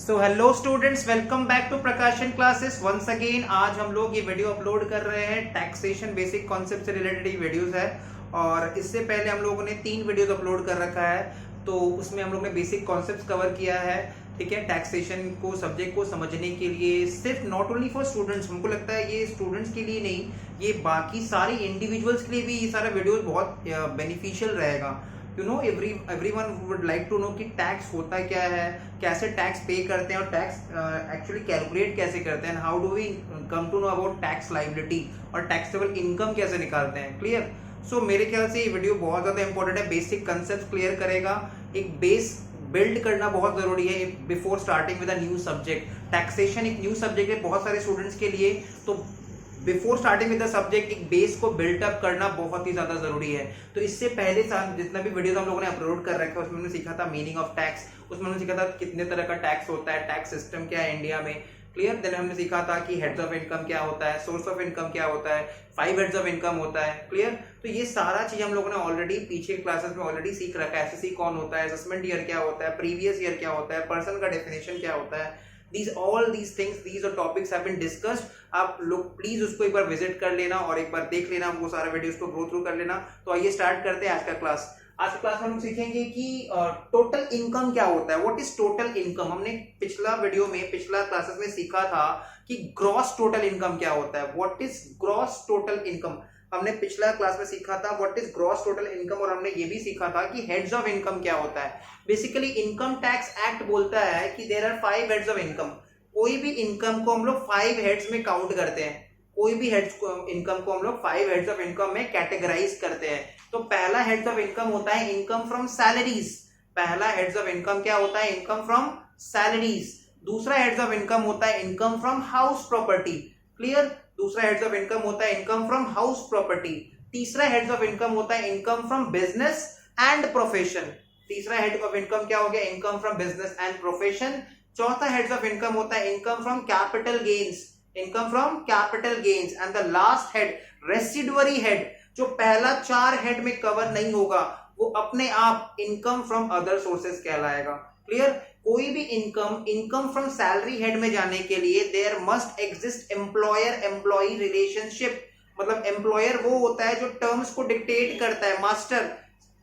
So hello students, welcome back to Prakashan classes once again. आज हम लोग ये वीडियो अपलोड कर रहे हैं। टैक्सेशन बेसिक कॉन्सेप्ट से रिलेटेड ये वीडियोस है और इससे पहले हम लोगों ने 3 वीडियोस अपलोड कर रखा है। तो उसमें हम लोग ने बेसिक कॉन्सेप्ट्स कवर किया है, ठीक है। टैक्सेशन को सब्जेक्ट को समझने के लिए सिर्फ नॉट ओनली फॉर स्टूडेंट्स, हमको लगता है ये स्टूडेंट्स के लिए नहीं, ये बाकी सारे इंडिविजुअल्स के लिए भी ये सारा वीडियो बहुत बेनिफिशियल रहेगा। You know everyone would like to know कि टैक्स होता क्या है, कैसे टैक्स पे करते हैं और टैक्स एक्चुअली कैलकुलेट कैसे करते हैं, how do we come to know about tax liability और टैक्सेबल इनकम कैसे निकालते हैं। क्लियर? सो मेरे ख्याल से ये वीडियो बहुत ज्यादा इंपॉर्टेंट है, बेसिक कंसेप्ट क्लियर करेगा, एक बेस बिल्ड करना बहुत जरूरी है before starting with a new subject. Taxation एक न्यू सब्जेक्ट है बहुत सारे स्टूडेंट्स के लिए, तो before starting with the subject एक बेस को बिल्टअप करना बहुत ही ज्यादा जरूरी है। तो इससे पहले जितना भी वीडियो हम लोगों ने अपलोड कर रखा है उसमें हमने सीखा था मीनिंग ऑफ टैक्स, उसमें हमने सीखा था कितने तरह का टैक्स होता है, टैक्स सिस्टम क्या है इंडिया में। क्लियर? देन हमने सीखा था कि हेड्स ऑफ इनकम क्या होता है, सोर्स ऑफ इनकम क्या होता है, 5 हेड्स ऑफ इनकम होता है। क्लियर? तो ये सारा चीज हम लोगों ने ऑलरेडी पीछे क्लासेस में ऑलरेडी सीख रखा है। एसएससी कौन होता है, असेसमेंट ईयर क्या होता है, प्रीवियस ईयर क्या होता है, पर्सन का डेफिनेशन क्या होता है, all these things, these are topics have been discussed। आप लोग प्लीज उसको एक बार विजिट कर लेना और एक बार देख लेना, वो सारा वीडियोस को गो थ्रू कर लेना। तो आइए स्टार्ट करते हैं आज का क्लास। आज की क्लास में हम सीखेंगे कि टोटल इनकम क्या होता है, व्हाट इज टोटल इनकम। हमने पिछला वीडियो में पिछला क्लासेस में सीखा था कि ग्रॉस टोटल इनकम क्या होता है, what is gross total income. हमने पिछला क्लास में सीखा था what is gross total income और हमने ये भी सीखा था कि हेड्स ऑफ इनकम क्या होता है। बेसिकली इनकम टैक्स एक्ट बोलता है कि there are 5 heads of income. कोई भी इनकम को हम लोग 5 हेड्स में काउंट करते हैं, कोई भी हेड्स इनकम को हम लोग 5 हेड्स ऑफ इनकम में कैटेगराइज करते हैं। तो पहला हेड्स ऑफ इनकम होता है इनकम फ्रॉम सैलरीज। पहला हेड्स ऑफ इनकम क्या होता है? Income from salaries. दूसरा हेड्स ऑफ इनकम होता है income from house property. Clear? दूसरा हेड्स ऑफ इनकम होता है इनकम फ्रॉम हाउस प्रॉपर्टी। तीसरा हेड्स ऑफ इनकम होता है income from business and profession. तीसरा हेड ऑफ इनकम क्या हो गया? Income from business and profession. चौथा हेड्स ऑफ इनकम होता है income from capital gains, income from capital gains. And the last head residuary head, जो पहला 4 हेड में कवर नहीं होगा, वो अपने आप इनकम फ्रॉम अदर सोर्सेस कहलाएगा। क्लियर? कोई भी इनकम फ्रॉम सैलरी हेड में जाने के लिए there must exist employer employee relationship. मतलब एम्प्लॉयर वो होता है जो टर्म्स को डिक्टेट करता है, मास्टर,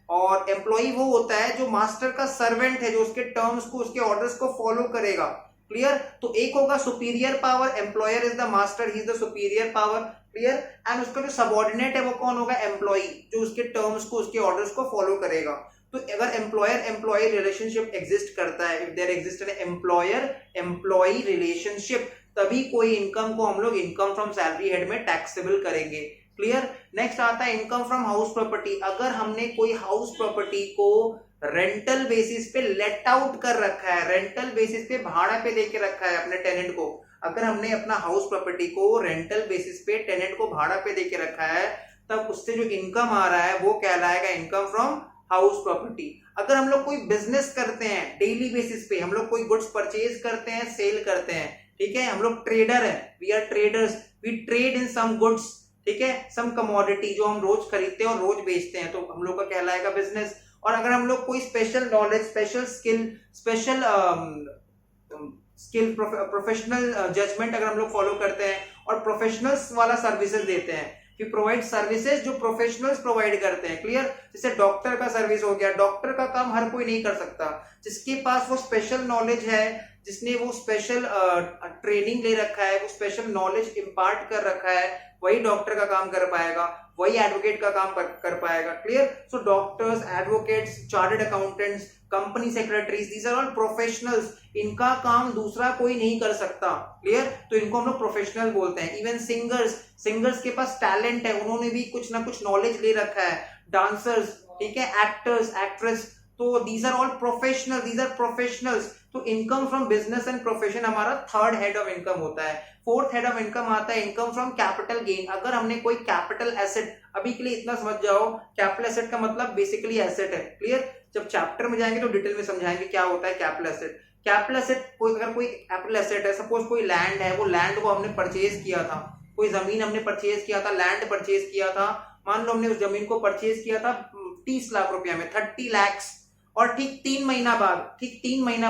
और एम्प्लॉई वो होता है जो मास्टर का सर्वेंट है, जो उसके टर्म्स को उसके ऑर्डर्स को फॉलो करेगा। क्लियर? तो एक होगा superior power, employer is the master, he is the superior power. Clear? And उसका जो सबऑर्डिनेट है वो कौन होगा? एम्प्लॉई, जो उसके टर्म्स को उसके ऑर्डर्स को फॉलो करेगा। तो अगर एम्प्लॉयर एम्प्लॉय रिलेशनशिप एग्जिस्ट करता है, if there exist an employer employee relationship, तभी कोई इनकम को हम लोग इनकम फ्रॉम सैलरी हेड में टैक्सेबल करेंगे। क्लियर? नेक्स्ट आता है इनकम फ्रॉम हाउस प्रॉपर्टी। अगर हमने कोई हाउस प्रॉपर्टी को रेंटल बेसिस पे लेट आउट कर रखा है, रेंटल बेसिस पे भाड़ा पे देके रखा है अपने टेनेंट को, अगर हमने अपना हाउस प्रॉपर्टी को रेंटल बेसिस पे टेनेंट को भाड़ा पे देके रखा है, तब उससे जो इनकम आ रहा है वो कहलाएगा इनकम फ्रॉम हाउस प्रॉपर्टी। अगर हम लोग कोई बिजनेस करते हैं डेली बेसिस पे, हम लोग कोई गुड्स परचेज करते हैं, सेल करते हैं, ठीक है, हम लोग ट्रेडर हैं, we are traders, we trade in some goods, ठीक है, सम कमोडिटी जो हम रोज खरीदते हैं और रोज बेचते हैं, तो हम लोग का कहलाएगा बिजनेस। और अगर हम लोग कोई special knowledge, special skill professional judgement अगर हम लोग फॉलो करते हैं और प्रोफेशनल्स वाला सर्विसेज देते हैं, कि प्रोवाइड सर्विसेज जो प्रोफेशनल्स प्रोवाइड करते हैं। क्लियर? जैसे डॉक्टर का सर्विस हो गया, डॉक्टर का काम हर कोई नहीं कर सकता, जिसके पास वो स्पेशल नॉलेज है, जिसने वो स्पेशल ट्रेनिंग ले रखा है, वो स्पेशल नॉलेज इंपार्ट कर रखा है, वही डॉक्टर का काम कर पाएगा, वही एडवोकेट का काम कर पाएगा। Clear? So doctors, advocates, chartered accountants, company secretaries, these are all professionals, इनका काम दूसरा कोई नहीं कर सकता। क्लियर? तो इनको हम लोग प्रोफेशनल बोलते हैं। इवन सिंगर्स के पास टैलेंट है, उन्होंने भी कुछ ना कुछ नॉलेज ले रखा है, डांसर्स, ठीक है, एक्टर्स, एक्ट्रेस, तो these are all professional, these are professionals. तो income from business and profession हमारा थर्ड हेड ऑफ इनकम होता है। फोर्थ हेड ऑफ इनकम आता है इनकम फ्रॉम कैपिटल गेन। अगर हमने कोई कैपिटल एसेट, अभी के लिए इतना समझ जाओ, कैपिटल एसेट का मतलब बेसिकली एसेट है। क्लियर? जब चैप्टर में जाएंगे तो डिटेल में समझाएंगे क्या होता है कैपिटल एसेट। कैपिटल एसेट अगर कोई कैपिटल एसेट है, सपोज कोई लैंड है, वो लैंड को हमने परचेज किया था, कोई जमीन हमने परचेज किया था, लैंड परचेज किया था, मान लो हमने उस जमीन को परचेज किया था 30 लाख रुपया में, 30 lakhs, और ठीक 3 महीना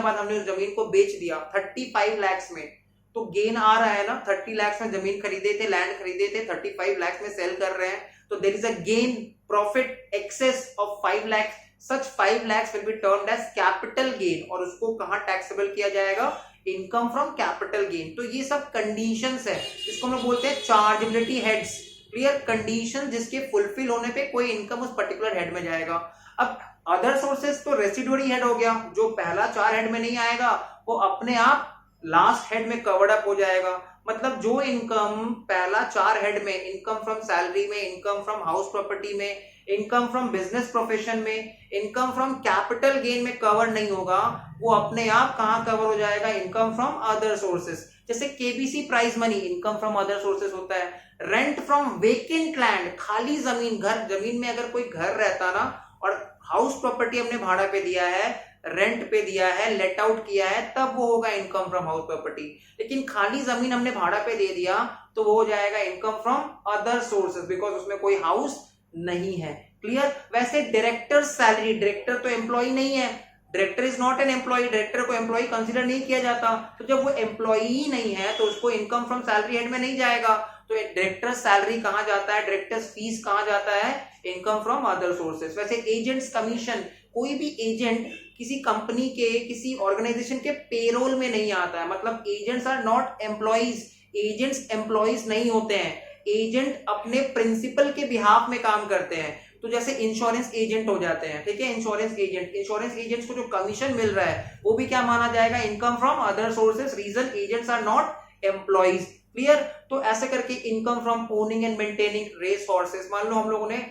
बाद हमने उस जमीन को बेच दिया 35 लाख में, तो गेन आ रहा है ना। 30 लाख में जमीन खरीदे थे, लैंड खरीदे थे, 35 लाख में सेल कर रहे हैं, तो there is a gain profit excess of 5 lakh. Such 5 lakh will be termed as capital gain, और उसको कहां टैक्सेबल किया जाएगा? Income from capital gain. तो ये सब कंडीशंस है, इसको हम लोग बोलते हैं चार्जेबिलिटी हेड्स। क्लियर? कंडीशन जिसके फुलफिल होने पे कोई इनकम उस पर्टिकुलर हेड में जाएगा। अब अदर सोर्सेस तो रेसिडुअरी हेड हो गया, जो पहला 4 हेड में नहीं आएगा वो अपने आप लास्ट हेड में कवर्ड अप हो जाएगा। मतलब जो इनकम पहला 4 हेड में, इनकम फ्रॉम सैलरी में, इनकम फ्रॉम हाउस प्रॉपर्टी में, इनकम फ्रॉम बिजनेस प्रोफेशन में, इनकम फ्रॉम कैपिटल गेन में कवर नहीं होगा, वो अपने आप कहां कवर हो जाएगा? Income from other sources. जैसे KBC prize money income from other sources होता है। रेंट फ्रॉम वेकेंट लैंड, खाली जमीन, जमीन में अगर कोई घर रहता ना और हाउस प्रॉपर्टी हमने भाड़ा पे दिया है, रेंट पे दिया है, लेट आउट किया है, तब वो होगा इनकम फ्रॉम हाउस प्रॉपर्टी। लेकिन खाली जमीन हमने भाड़ा पे दे दिया तो वो हो जाएगा income from other sources, because उसमें कोई हाउस नहीं है। क्लियर? वैसे डायरेक्टर सैलरी, डायरेक्टर तो एम्प्लॉय नहीं है, director is not an employ, director को एम्प्लॉय कंसीडर नहीं किया जाता, तो जब वो एम्प्लॉय ही नहीं है तो उसको इनकम फ्रॉम सैलरी हेड में नहीं जाएगा। तो डायरेक्टर सैलरी कहां जाता है? डायरेक्टर फीस कहां जाता है? Income from other sources. वैसे एजेंट्स कमीशन, कोई भी एजेंट किसी कंपनी के, किसी ऑर्गेनाइजेशन के पेरोल में नहीं आता है। मतलब agents are not employees, agents employees नहीं होते हैं, एजेंट अपने प्रिंसिपल के बिहाफ में काम करते हैं। तो जैसे इंश्योरेंस एजेंट हो जाते हैं, ठीक है, इंश्योरेंस एजेंट्स को जो कमीशन मिल रहा है वो भी क्या माना जाएगा? Income from other sources. Reason agents are not employees. Clear? तो ऐसे करके income from owning and maintaining race horses, मान लो हम लोगों ने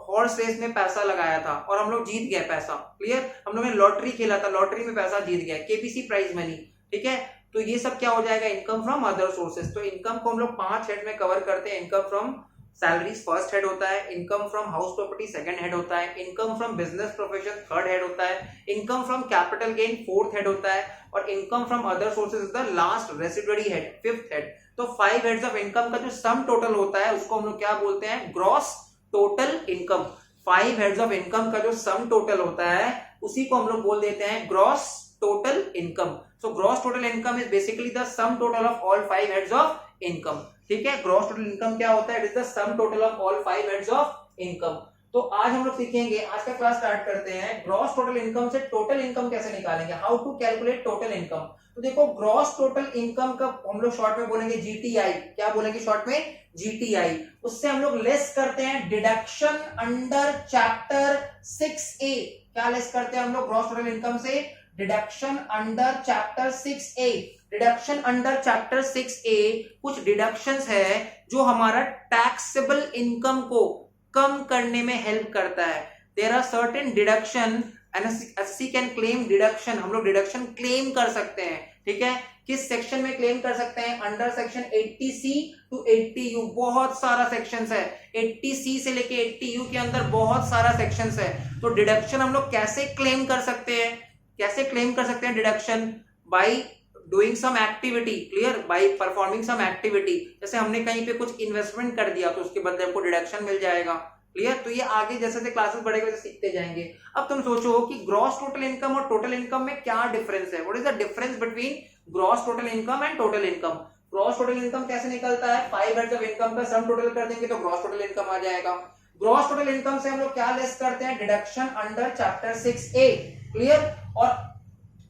हॉर्स रेस में पैसा लगाया था और हम लोग जीत गए पैसा। क्लियर? हम लोगों ने लॉटरी खेला था, लॉटरी में पैसा जीत गया, केबीसी प्राइज मनी। ठीक है, तो ये सब क्या हो जाएगा? Income from other sources. तो इनकम को हम लोग 5 हेड में कवर करते हैं। Income from salaries first head होता है, income from house property second head होता है, income from business profession third head होता है, income from capital gain fourth head होता है, और income from other sources is the last residuary head, fifth head. तो 5 हेड्स ऑफ इनकम का जो सम टोटल होता है उसको हम लोग क्या बोलते हैं? Gross total income. 5 heads of income का जो सम टोटल होता है उसी को हम लोग बोल देते हैं gross total income. So gross total income is basically the sum total of all 5 heads of income. ठीक है, ग्रॉस टोटल इनकम क्या होता है? It is the sum total of all 5 heads of income. तो आज हम लोग सीखेंगे, आज का क्लास स्टार्ट करते हैं, ग्रॉस टोटल इनकम से टोटल इनकम कैसे निकालेंगे, how to calculate total income. तो देखो, ग्रॉस टोटल इनकम का हम लोग शॉर्ट में बोलेंगे जीटीआई। क्या बोलेंगे शॉर्ट में? जीटीआई। उससे हम लोग लेस करते हैं डिडक्शन अंडर चैप्टर 6A। क्या लेस करते हैं हम लोग ग्रॉस टोटल इनकम से? Deduction under chapter 6A। Deduction under chapter 6A कुछ डिडक्शंस है जो हमारा टैक्सेबल इनकम को कम करने में हेल्प करता है। There are certain deduction and assessee can claim deduction. हम लोग डिडक्शन क्लेम कर सकते हैं। ठीक है, किस सेक्शन में क्लेम कर सकते हैं? Under section 80C to 80U। बहुत सारा सेक्शंस है, 80C से लेके 80U के अंदर बहुत सारा सेक्शंस है। तो डिडक्शन हम लोग कैसे क्लेम कर सकते हैं? कैसे क्लेम कर सकते हैं deduction? By doing some activity. Clear? By performing some activity. जैसे हमने कहीं पे कुछ इन्वेस्टमेंट कर दिया तो उसके बदले हमको डिडक्शन मिल जाएगा। क्लियर? तो ये आगे जैसे जैसे क्लासेस बढ़ेगा वैसे सीखते जाएंगे। अब तुम सोचो कि ग्रॉस टोटल इनकम और टोटल इनकम में क्या डिफरेंस है? What is the difference between gross total income and total income? Gross total income कैसे निकलता है? 5 हेड्स ऑफ इनकम का सम टोटल कर देंगे तो ग्रॉस टोटल इनकम आ जाएगा। ग्रॉस टोटल इनकम से हम लोग क्या लेस करते हैं? Deduction under chapter 6A। Clear? और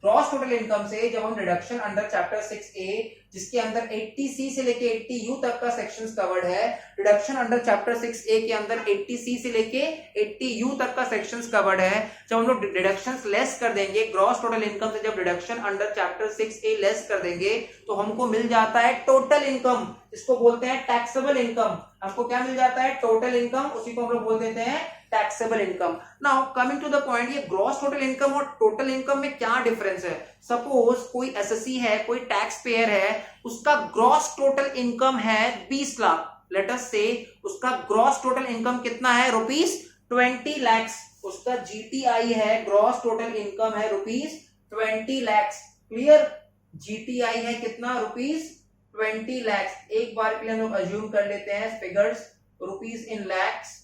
ग्रॉस टोटल इनकम से जब हम डिडक्शन अंडर चैप्टर 6A, जिसके अंदर 80C से लेके 80U तक का सेक्शंस कवर्ड है, डिडक्शन अंडर चैप्टर 6A के अंदर 80C से लेके 80U तक का सेक्शंस कवर्ड है, जब हम लोग डिडक्शंस लेस कर देंगे ग्रॉस टोटल इनकम से, जब deduction under chapter 6A less कर देंगे तो हमको मिल जाता है टोटल इनकम। इसको बोलते हैं टैक्सेबल इनकम। हमको क्या मिल जाता है? Total income. उसी को हम लोग बोल देते हैं taxable income. Now coming to the point, ये ग्रॉस टोटल इनकम और टोटल इनकम में क्या डिफरेंस है? सपोज कोई एसएससी है, कोई टैक्स पेयर है, उसका ग्रॉस टोटल इनकम है 20 लाख। लेट अस से उसका ग्रॉस टोटल इनकम कितना है? ₹20 लाख। उसका जीटीआई है, ग्रॉस टोटल इनकम है ₹20 लाख। क्लियर? जीटीआई है कितना? ₹20 लाख। एक बार के लिए हम लोग अज्यूम कर लेते हैं figures rupees in lakhs.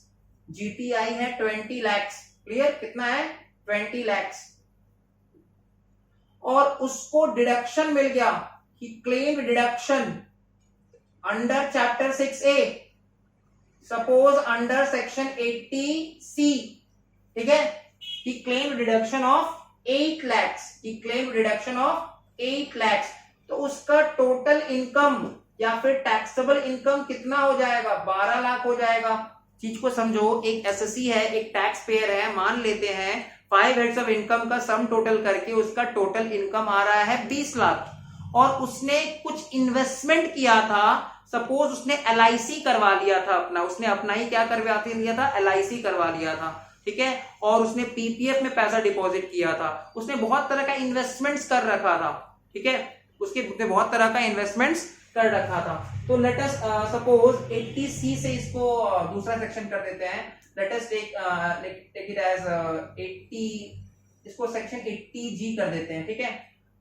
GTI है 20 लाख। क्लियर? कितना है? 20 lakhs, और उसको डिडक्शन मिल गया, he claimed deduction under chapter 6A, suppose under section 80C, ठीक है, he claimed deduction of 8 lakhs, he claimed deduction of 8 lakhs, तो उसका टोटल इनकम या फिर टैक्सेबल इनकम कितना हो जाएगा, 12 लाख हो जाएगा। चीज को समझो, एक एसएससी है, एक टैक्स पेयर है, मान लेते हैं 5 हेड्स ऑफ इनकम का सम टोटल करके उसका टोटल इनकम आ रहा है 20 लाख, और उसने कुछ इन्वेस्टमेंट किया था, सपोज उसने LIC करवा लिया था अपना, उसने अपना ही क्या करवा लिया था, LIC करवा लिया था, ठीक है, और उसने PPF में पैसा डिपॉजिट किया था, उसने बहुत तरह का इन्वेस्टमेंट्स कर रखा था, ठीक है, उसके बहुत तरह का इन्वेस्टमेंट्स कर रखा था। तो लेट अस सपोज 80C से इसको दूसरा सेक्शन कर देते हैं, let us take it as 80, इसको सेक्शन 80G कर देते हैं, ठीक है।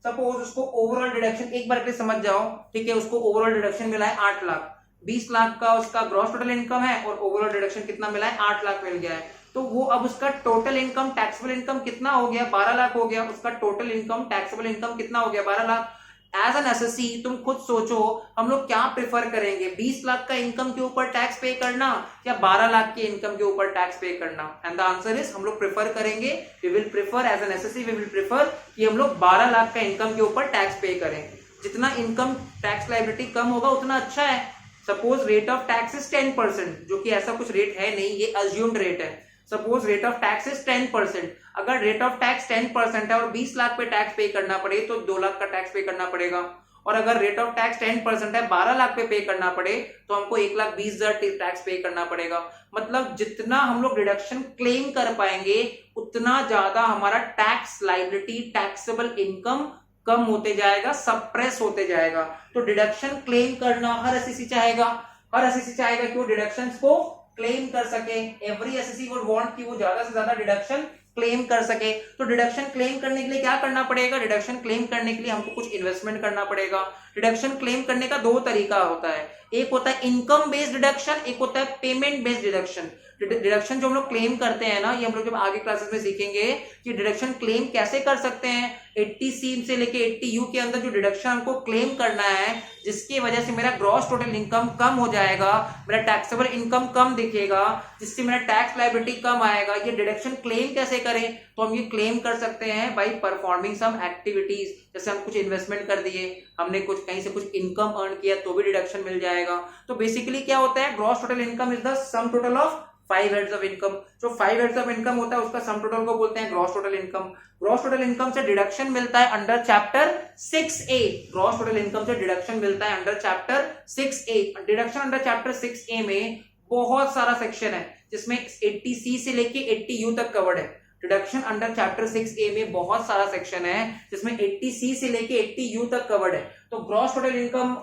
सपोज उसको ओवरऑल डिडक्शन एक बार के लिए समझ जाओ, ठीक है, उसको ओवरऑल डिडक्शन मिला है 8 लाख, 20 लाख का उसका ग्रॉस टोटल इनकम है और ओवरऑल डिडक्शन कितना मिला है, 8 लाख मिल गया है। तो वो अब उसका टोटल इनकम टैक्सेबल इनकम कितना हो गया, 12 लाख हो गया, उसका टोटल इनकम टैक्सेबल इनकम कितना हो गया, 12 लाख। एज एन एसएससी तुम खुद सोचो, हम लोग क्या प्रेफर करेंगे, 20 लाख का इनकम के ऊपर टैक्स पे करना या 12 लाख के इनकम के ऊपर टैक्स पे करना? एंड द आंसर इज हम लोग प्रेफर करेंगे, we will prefer as an assessee, we will prefer कि हम लोग 12 लाख का इनकम के ऊपर टैक्स पे करें। जितना इनकम टैक्स लायबिलिटी कम होगा उतना अच्छा है। Suppose rate of tax is 10%, जो कि ऐसा कुछ रेट है नहीं, ये अज्यूम्ड रेट है। Suppose rate of tax is 10%, अगर रेट ऑफ टैक्स 10% है और 20 लाख पे टैक्स पे करना पड़े तो 2 लाख का टैक्स पे करना पड़ेगा, और अगर रेट ऑफ टैक्स 10% है 12 लाख पे करना पड़े तो हमको 1,20,000 टैक्स पे करना पड़ेगा। मतलब जितना हम लोग डिडक्शन क्लेम कर पाएंगे उतना ज्यादा हमारा टैक्स लायबिलिटी, टैक्सेबल इनकम कम होते जाएगा, सप्रेस होते जाएगा। तो डिडक्शन क्लेम करना हर एसएससी चाहेगा, कि वो डिडक्शंस को क्लेम कर सके। एवरी एसएससी वुड वांट कि वो ज्यादा से ज्यादा डिडक्शन क्लेम कर सके। तो डिडक्शन क्लेम करने के लिए क्या करना पड़ेगा, डिडक्शन क्लेम करने के लिए हमको कुछ इन्वेस्टमेंट करना पड़ेगा। डिडक्शन क्लेम करने का 2 तरीका होता है, एक होता है इनकम बेस्ड डिडक्शन, एक होता है पेमेंट बेस्ड डिडक्शन। डिडक्शन जो हम लोग क्लेम करते हैं ना, ये हम लोग जब आगे क्लासेस में सीखेंगे कि डिडक्शन क्लेम कैसे कर सकते हैं। 80C से लेके 80U के अंदर जो डिडक्शन हमको क्लेम करना है, जिसकी वजह से मेरा ग्रॉस टोटल इनकम कम हो जाएगा, मेरा टैक्सेबल इनकम कम दिखेगा, जिससे मेरा टैक्स लायबिलिटी कम आएगा। ये डिडक्शन क्लेम कैसे करें, तो हम ये क्लेम कर सकते हैं बाय परफॉर्मिंग सम एक्टिविटीज। जैसे हम कुछ इन्वेस्टमेंट कर दिए, हमने कुछ कहीं से कुछ इनकम अर्न किया तो भी डिडक्शन मिल जाएगा। तो बेसिकली क्या होता है, gross total income is the sum total of 5 heads of income. जो 5 हेड्स ऑफ इनकम होता है उसका सम टोटल को बोलते हैं gross total income. Gross total income से डिडक्शन मिलता है under chapter 6A। Gross total income से डिडक्शन मिलता है under chapter 6A। Deduction under chapter 6A में बहुत सारा सेक्शन है, जिसमें 80C से लेके 80U तक कवर्ड है। डिडक्शन अंडर चैप्टर 6A में बहुत सारा सेक्शन है, जिसमें 80C से लेके 80U तक कवर्ड है। तो gross total income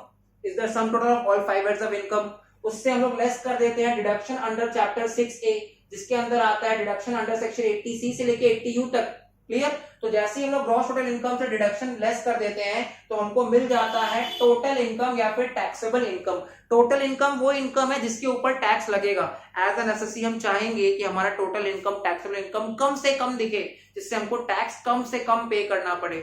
is the sum total of all 5 heads of income. उससे हम लोग लेस कर देते हैं डिडक्शन अंडर चैप्टर 6A, जिसके अंदर आता है डिडक्शन अंडर सेक्शन 80C से लेके 80U तक। क्लियर? तो जैसे ही हम लोग ग्रॉस टोटल इनकम से डिडक्शन लेस कर देते हैं तो हमको मिल जाता है टोटल इनकम या फिर टैक्सेबल इनकम। टोटल इनकम वो इनकम है जिसके ऊपर टैक्स लगेगा। एज एन एसएससी हम चाहेंगे कि हमारा टोटल इनकम, टैक्सेबल इनकम कम से कम दिखे, जिससे हमको टैक्स कम से कम पे करना पड़े।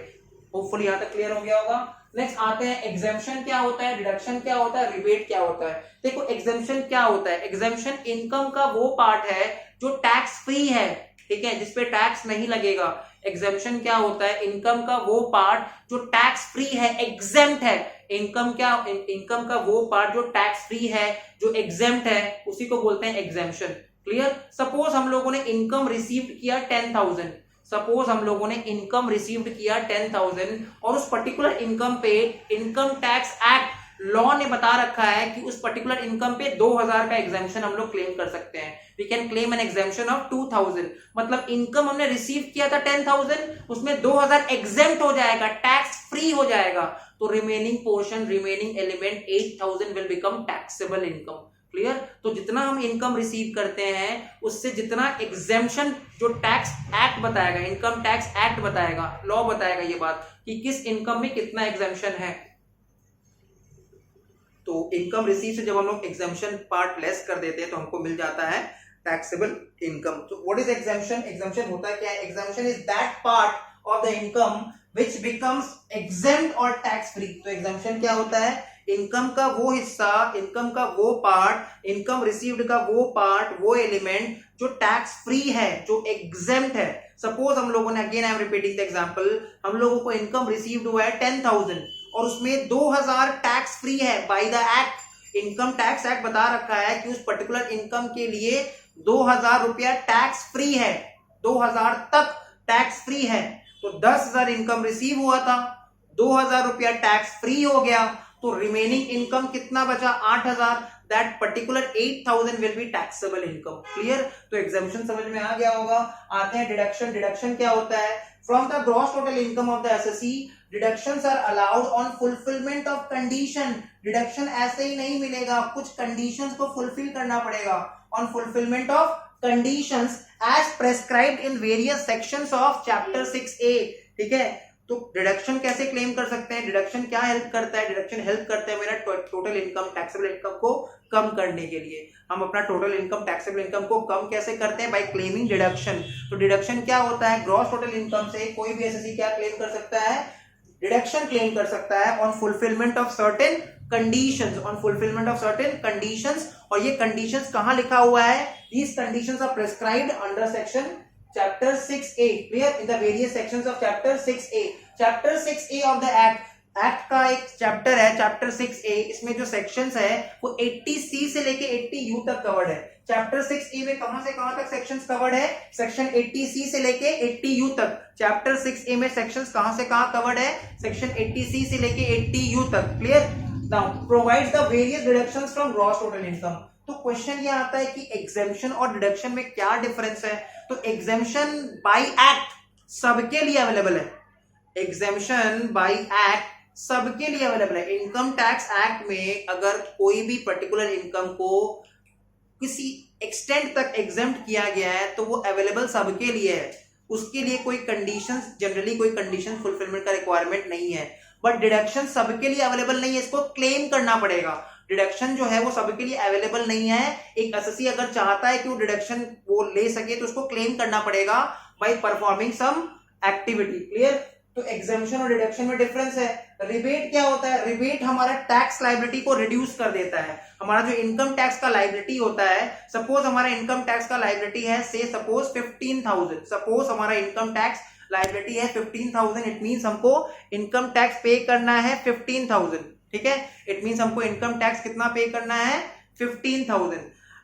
होपफुली यहां तक क्लियर हो गया होगा। नेक्स्ट आते हैं एग्जेम्पशन क्या होता है, डिडक्शन क्या होता है, रिबेट क्या होता है। देखो एग्जेम्पशन क्या होता है, एग्जेम्पशन इनकम का वो पार्ट है जो टैक्स फ्री है, ठीक है, जिसपे टैक्स नहीं लगेगा। एग्जेम्पशन क्या होता है, इनकम का वो पार्ट जो टैक्स फ्री है, एग्जेम्प्ट है। इनकम का वो पार्ट जो टैक्स फ्री है, जो एग्जेम्प्ट है, उसी को बोलते हैं एग्जेम्पशन। क्लियर? सपोज हम लोगों ने इनकम रिसीव्ड किया 10,000, सपोज हम लोगों ने इनकम रिसीव्ड किया 10,000 और उस पर्टिकुलर इनकम पे इनकम टैक्स एक्ट लॉ ने बता रखा है कि उस पर्टिकुलर इनकम पे 2,000 का एग्जेम्पशन हम लोग क्लेम कर सकते हैं। We can claim an exemption of 2,000। मतलब इनकम हमने रिसीव किया था 10,000, उसमें 2,000 एग्जेम्प्ट हो जाएगा, टैक्स फ्री हो जाएगा। तो remaining portion, remaining element 8,000 will become taxable income. Clear? तो जितना हम इनकम रिसीव करते हैं उससे जितना एग्जेम्पशन जो टैक्स एक्ट बताएगा, इनकम टैक्स एक्ट बताएगा, लॉ बताएगा ये बात कि किस इनकम में कितना एग्जेम्पशन है। तो इनकम रिसीव से जब हम लोग एग्जेम्पशन पार्ट लेस कर देते हैं तो हमको मिल जाता है टैक्सेबल इनकम। तो व्हाट इज एग्जेम्पशन? एग्जेम्पशन होता है क्या? Exemption is that part of the income which becomes exempt और टैक्स फ्री। तो एग्जेम्पशन क्या होता है? इनकम का वो हिस्सा, इनकम का वो पार्ट, इनकम रिसीव्ड का वो पार्ट, वो एलिमेंट जो टैक्स फ्री है, जो एग्जेम्प्ट है। सपोज हम लोगों ने, again I am repeating the example, हम लोगों को इनकम रिसीव्ड हुआ है 10,000 और उसमें 2,000 टैक्स फ्री है by the act. Income tax act बता रखा है कि उस पर्टिकुलर इनकम के लिए 2,000 रुपया टैक्स फ्री है, 2,000 तक टैक्स फ्री है। तो 10,000 इनकम रिसीव हुआ था, 2,000 रुपया टैक्स फ्री हो गया, तो रिमेनिंग इनकम कितना बचा? 8,000। That particular 8,000 will be taxable income. Clear? तो एग्जेम्पशन समझ में आ गया होगा। आते हैं डिडक्शन। डिडक्शन क्या होता है? From the gross total income of the assessee deductions are allowed on fulfilment of condition. Deduction ऐसे ही नहीं मिलेगा, कुछ कंडीशंस को फुलफिल करना पड़ेगा। On fulfilment of conditions as prescribed in various sections of chapter 6A। ठीक है? तो डिडक्शन कैसे क्लेम कर सकते हैं? डिडक्शन क्या हेल्प करता है? डिडक्शन हेल्प करता है मेरा टोटल इनकम, टैक्सेबल इनकम को कम करने के लिए। हम अपना टोटल इनकम, टैक्सेबल इनकम को कम कैसे करते हैं? By claiming deduction. तो डिडक्शन क्या होता है? ग्रॉस टोटल इनकम से कोई भी एसएससी क्या क्लेम कर सकता है? डिडक्शन क्लेम कर सकता है on fulfilment of certain conditions, on fulfilment of certain conditions. और ये कंडीशंस कहां लिखा हुआ है? These conditions are prescribed under section chapter 6A, clear? In the various sections of chapter 6A. chapter 6A of the act का एक chapter है, chapter 6A। इसमें जो सेक्शंस है वो 80C से लेके 80U तक कवर्ड है। चैप्टर 6A में कहां से कहां तक सेक्शंस कवर्ड है? सेक्शन 80C से लेके 80U तक। चैप्टर 6A में सेक्शंस कहां से कहां कवर्ड है? सेक्शन 80C से लेके 80U तक। Clear? Now provides the various deductions from gross total income. तो क्वेश्चन ये आता है कि एग्जेम्पशन और डिडक्शन में क्या डिफरेंस है? तो एग्जेम्पशन बाय एक्ट सबके लिए अवेलेबल है। एग्जेम्पशन बाय एक्ट सबके लिए अवेलेबल है। इनकम टैक्स एक्ट में अगर कोई भी पर्टिकुलर इनकम को किसी एक्सटेंट तक एग्जेम्प्ट किया गया है तो वो अवेलेबल सबके लिए है। उसके लिए कोई कंडीशंस, जनरली कोई कंडीशन फुलफिलमेंट का रिक्वायरमेंट नहीं है। बट डिडक्शन सबके लिए अवेलेबल नहीं है, इसको क्लेम करना पड़ेगा। डिडक्शन जो है वो सबके लिए अवेलेबल नहीं है। एक एसएससी अगर चाहता है कि वो डिडक्शन वो ले सके तो उसको क्लेम करना पड़ेगा by performing some activity. Clear? तो एग्जेम्पशन और डिडक्शन में डिफरेंस है। रिबेट क्या होता है? रिबेट हमारा टैक्स लायबिलिटी को रिड्यूस कर देता है। हमारा जो इनकम टैक्स का लायबिलिटी होता है, सपोज हमारा इनकम टैक्स का लायबिलिटी है से सपोज 15,000। सपोज हमारा इनकम टैक्स लायबिलिटी है 15,000। इट मींस हमको इनकम टैक्स पे करना है 15,000। ठीक है? इट मींस हमको इनकम टैक्स कितना पे करना है? 15,000।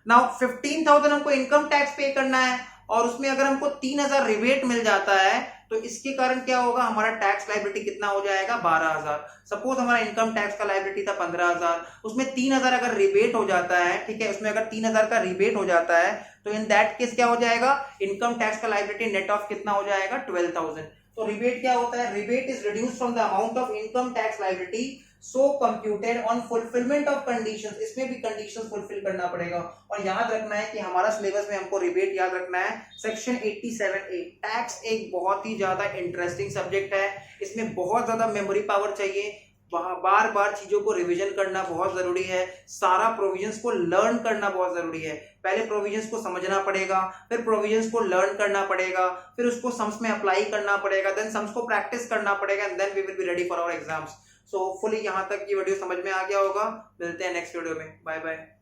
नाउ 15,000 हमको इनकम टैक्स पे करना है और उसमें अगर हमको 3,000 रिबेट मिल जाता है तो इसके कारण क्या होगा? हमारा टैक्स लायबिलिटी कितना हो जाएगा? 12,000। सपोज हमारा इनकम टैक्स का लायबिलिटी था 15,000, उसमें 3,000 अगर रिबेट हो जाता है, ठीक है, उसमें अगर 3,000 का रिबेट हो जाता है तो इन दैट केस क्या हो जाएगा? इनकम टैक्स का लायबिलिटी नेट ऑफ कितना हो जाएगा? 12,000। तो रिबेट क्या होता है? Rebate is reduced from the amount of income tax liability so computed on fulfilment of conditions. इसमें भी कंडीशंस फुलफिल करना पड़ेगा। और याद रखना है कि हमारा सिलेबस में हमको रिबेट याद रखना है सेक्शन 87A। टैक्स एक बहुत ही ज्यादा इंटरेस्टिंग सब्जेक्ट है। इसमें बहुत ज्यादा मेमोरी पावर चाहिए, बार बार चीजों को रिवीजन करना बहुत जरूरी है, सारा प्रोविजंस को लर्न करना बहुत जरूरी है। पहले प्रोविजंस को समझना पड़ेगा, फिर प्रोविजंस को लर्न करना पड़ेगा, फिर उसको सम्स में अप्लाई करना पड़ेगा, देन सम्स को प्रैक्टिस करना पड़ेगा, and then we will be ready for our exams. So hopefully यहाँ तक ये वीडियो समझ में आ गया होगा। मिलते हैं नेक्स्ट वीडियो में। Bye bye.